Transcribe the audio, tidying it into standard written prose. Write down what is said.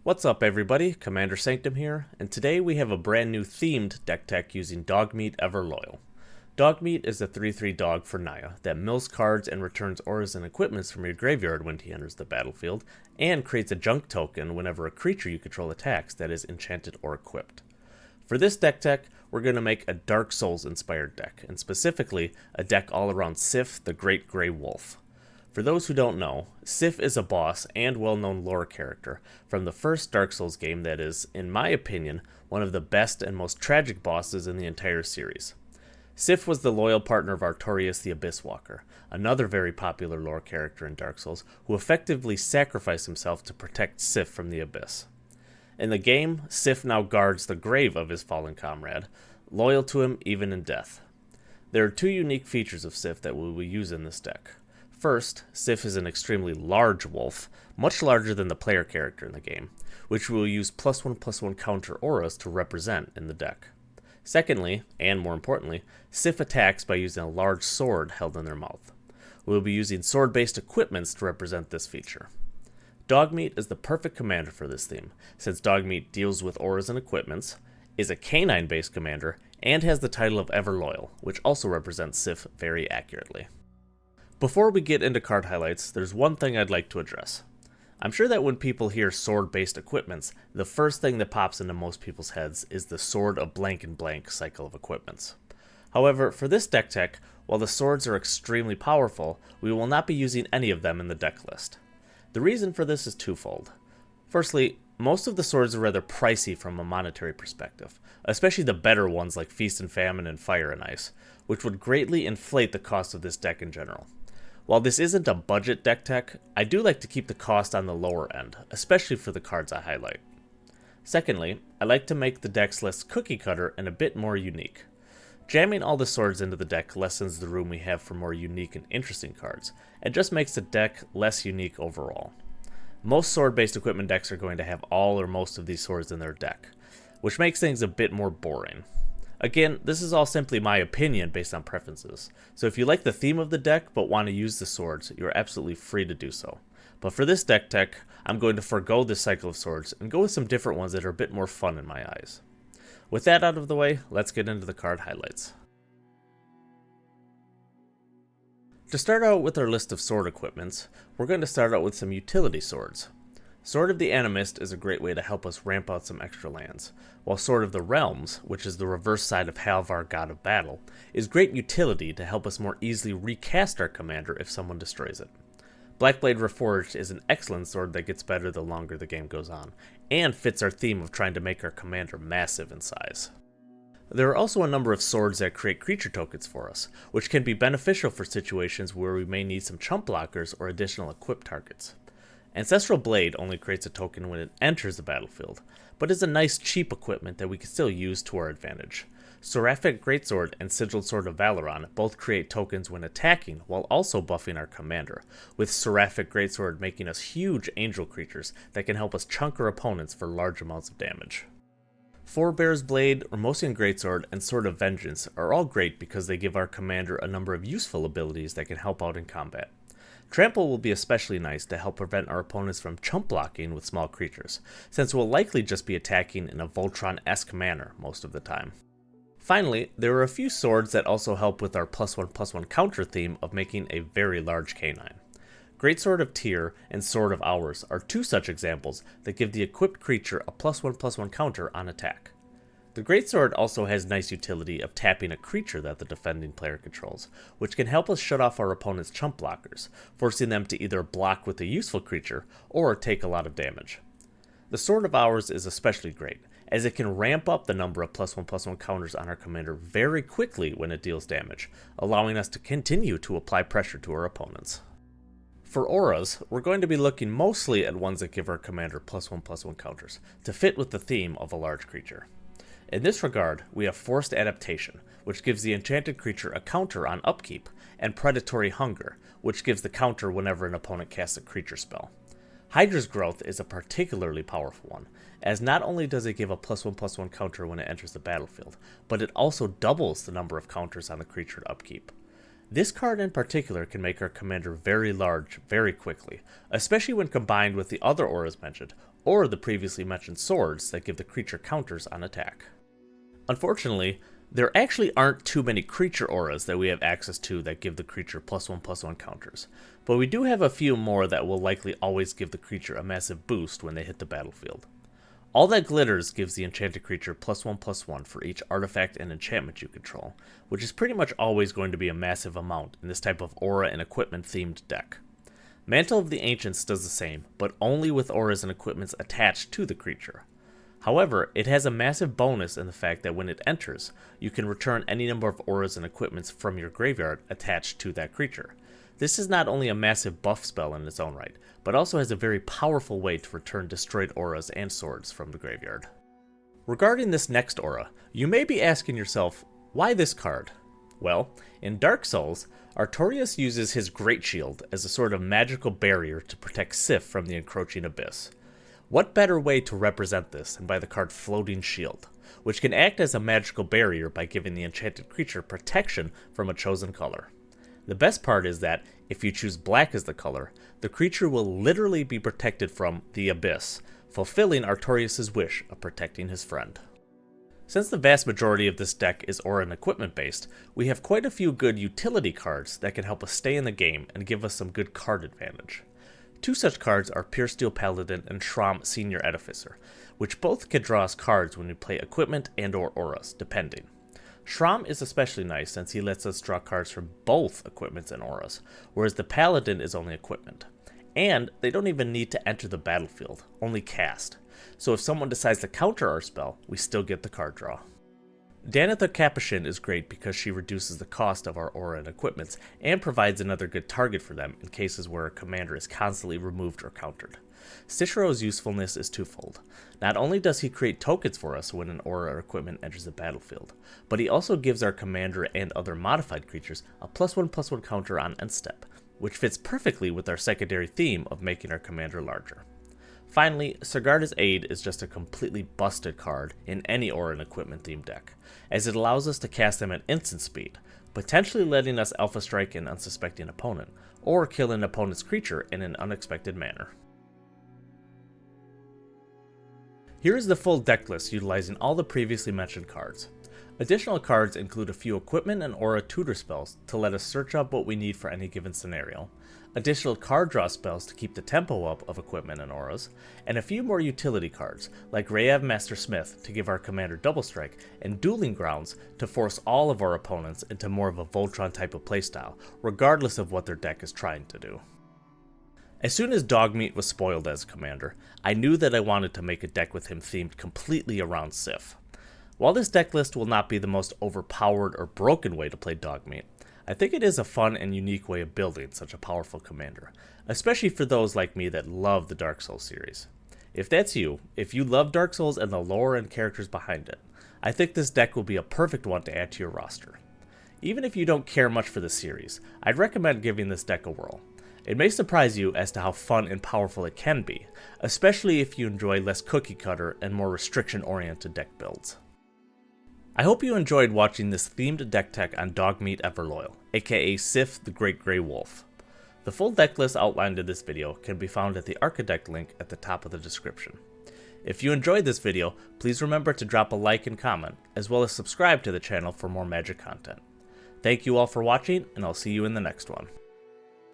What's up everybody, Commander Sanctum here, and today we have a brand new themed deck tech using Dogmeat Ever Loyal. Dogmeat is a 3/3 dog for Naya that mills cards and returns auras and equipments from your graveyard when he enters the battlefield, and creates a junk token whenever a creature you control attacks that is enchanted or equipped. For this deck tech, we're going to make a Dark Souls inspired deck, and specifically a deck all around SIF, the Great Grey Wolf. For those who don't know, SIF is a boss and well-known lore character from the first Dark Souls game that is, in my opinion, one of the best and most tragic bosses in the entire series. SIF was the loyal partner of Artorias the Abyss Walker, another very popular lore character in Dark Souls, who effectively sacrificed himself to protect Sif from the Abyss. In the game, Sif now guards the grave of his fallen comrade, loyal to him even in death. There are two unique features of Sif that we will use in this deck. First, Sif is an extremely large wolf, much larger than the player character in the game, which we will use +1/+1 counter auras to represent in the deck. Secondly, and more importantly, Sif attacks by using a large sword held in their mouth. We will be using sword-based equipments to represent this feature. Dogmeat is the perfect commander for this theme, since Dogmeat deals with auras and equipments, is a canine-based commander, and has the title of Ever Loyal, which also represents Sif very accurately. Before we get into card highlights, there's one thing I'd like to address. I'm sure that when people hear sword-based equipments, the first thing that pops into most people's heads is the Sword of Blank and Blank cycle of equipments. However, for this deck tech, while the swords are extremely powerful, we will not be using any of them in the deck list. The reason for this is twofold. Firstly, most of the swords are rather pricey from a monetary perspective, especially the better ones like Feast and Famine and Fire and Ice, which would greatly inflate the cost of this deck in general. While this isn't a budget deck tech, I do like to keep the cost on the lower end, especially for the cards I highlight. Secondly, I like to make the decks less cookie cutter and a bit more unique. Jamming all the swords into the deck lessens the room we have for more unique and interesting cards, and just makes the deck less unique overall. Most sword-based equipment decks are going to have all or most of these swords in their deck, which makes things a bit more boring. Again, this is all simply my opinion based on preferences, so if you like the theme of the deck but want to use the swords, you're absolutely free to do so. But for this deck tech, I'm going to forego this cycle of swords and go with some different ones that are a bit more fun in my eyes. With that out of the way, let's get into the card highlights. To start out with our list of sword equipments, we're going to start out with some utility swords. Sword of the Animist is a great way to help us ramp out some extra lands, while Sword of the Realms, which is the reverse side of Halvar, God of Battle, is great utility to help us more easily recast our commander if someone destroys it. Blackblade Reforged is an excellent sword that gets better the longer the game goes on, and fits our theme of trying to make our commander massive in size. There are also a number of swords that create creature tokens for us, which can be beneficial for situations where we may need some chump blockers or additional equipped targets. Ancestral Blade only creates a token when it enters the battlefield, but is a nice cheap equipment that we can still use to our advantage. Seraphic Greatsword and Sigiled Sword of Valoron both create tokens when attacking while also buffing our commander, with Seraphic Greatsword making us huge angel creatures that can help us chunk our opponents for large amounts of damage. Forebear's Blade, Ormosian Greatsword, and Sword of Vengeance are all great because they give our commander a number of useful abilities that can help out in combat. Trample will be especially nice to help prevent our opponents from chump blocking with small creatures, since we'll likely just be attacking in a Voltron-esque manner most of the time. Finally, there are a few swords that also help with our +1/+1 counter theme of making a very large canine. Greatsword of Tyr and Sword of Hours are two such examples that give the equipped creature a +1/+1 counter on attack. The Greatsword also has nice utility of tapping a creature that the defending player controls, which can help us shut off our opponent's chump blockers, forcing them to either block with a useful creature or take a lot of damage. The Sword of Hours is especially great, as it can ramp up the number of +1/+1 counters on our commander very quickly when it deals damage, allowing us to continue to apply pressure to our opponents. For auras, we're going to be looking mostly at ones that give our commander +1/+1 counters, to fit with the theme of a large creature. In this regard, we have Forced Adaptation, which gives the enchanted creature a counter on upkeep, and Predatory Hunger, which gives the counter whenever an opponent casts a creature spell. Hydra's Growth is a particularly powerful one, as not only does it give a +1/+1 counter when it enters the battlefield, but it also doubles the number of counters on the creature to upkeep. This card in particular can make our commander very large very quickly, especially when combined with the other auras mentioned, or the previously mentioned swords that give the creature counters on attack. Unfortunately, there actually aren't too many creature auras that we have access to that give the creature +1/+1 counters, but we do have a few more that will likely always give the creature a massive boost when they hit the battlefield. All That Glitters gives the enchanted creature +1/+1 for each artifact and enchantment you control, which is pretty much always going to be a massive amount in this type of aura and equipment themed deck. Mantle of the Ancients does the same, but only with auras and equipments attached to the creature. However, it has a massive bonus in the fact that when it enters, you can return any number of auras and equipments from your graveyard attached to that creature. This is not only a massive buff spell in its own right, but also has a very powerful way to return destroyed auras and swords from the graveyard. Regarding this next aura, you may be asking yourself, why this card? Well, in Dark Souls, Artorias uses his Great Shield as a sort of magical barrier to protect SIF from the encroaching abyss. What better way to represent this than by the card Floating Shield, which can act as a magical barrier by giving the enchanted creature protection from a chosen color. The best part is that, if you choose black as the color, the creature will literally be protected from the abyss, fulfilling Artorias' wish of protecting his friend. Since the vast majority of this deck is aura and equipment based, we have quite a few good utility cards that can help us stay in the game and give us some good card advantage. Two such cards are Pure Steel Paladin and Shram Senior Edificer, which both can draw us cards when we play equipment and or auras, depending. Shram is especially nice since he lets us draw cards from both equipments and auras, whereas the Paladin is only equipment. And they don't even need to enter the battlefield, only cast. So if someone decides to counter our spell, we still get the card draw. Danitha Capuchin is great because she reduces the cost of our aura and equipments and provides another good target for them in cases where a commander is constantly removed or countered. Cicero's usefulness is twofold. Not only does he create tokens for us when an aura or equipment enters the battlefield, but he also gives our commander and other modified creatures a +1/+1 counter on end step, which fits perfectly with our secondary theme of making our commander larger. Finally, Sigarda's Aid is just a completely busted card in any aura and equipment themed deck, as it allows us to cast them at instant speed, potentially letting us alpha strike an unsuspecting opponent, or kill an opponent's creature in an unexpected manner. Here is the full deck list utilizing all the previously mentioned cards. Additional cards include a few equipment and aura tutor spells to let us search up what we need for any given scenario, additional card draw spells to keep the tempo up of equipment and auras, and a few more utility cards like Rayav Master Smith to give our commander double strike, and Dueling Grounds to force all of our opponents into more of a Voltron type of playstyle, regardless of what their deck is trying to do. As soon as Dogmeat was spoiled as a commander, I knew that I wanted to make a deck with him themed completely around SIF. While this deck list will not be the most overpowered or broken way to play Dogmeat, I think it is a fun and unique way of building such a powerful commander, especially for those like me that love the Dark Souls series. If that's you, if you love Dark Souls and the lore and characters behind it, I think this deck will be a perfect one to add to your roster. Even if you don't care much for the series, I'd recommend giving this deck a whirl. It may surprise you as to how fun and powerful it can be, especially if you enjoy less cookie cutter and more restriction oriented deck builds. I hope you enjoyed watching this themed deck tech on Dogmeat Everloyal, aka Sif the Great Grey Wolf. The full deck list outlined in this video can be found at the Architect link at the top of the description. If you enjoyed this video, please remember to drop a like and comment, as well as subscribe to the channel for more Magic content. Thank you all for watching, and I'll see you in the next one.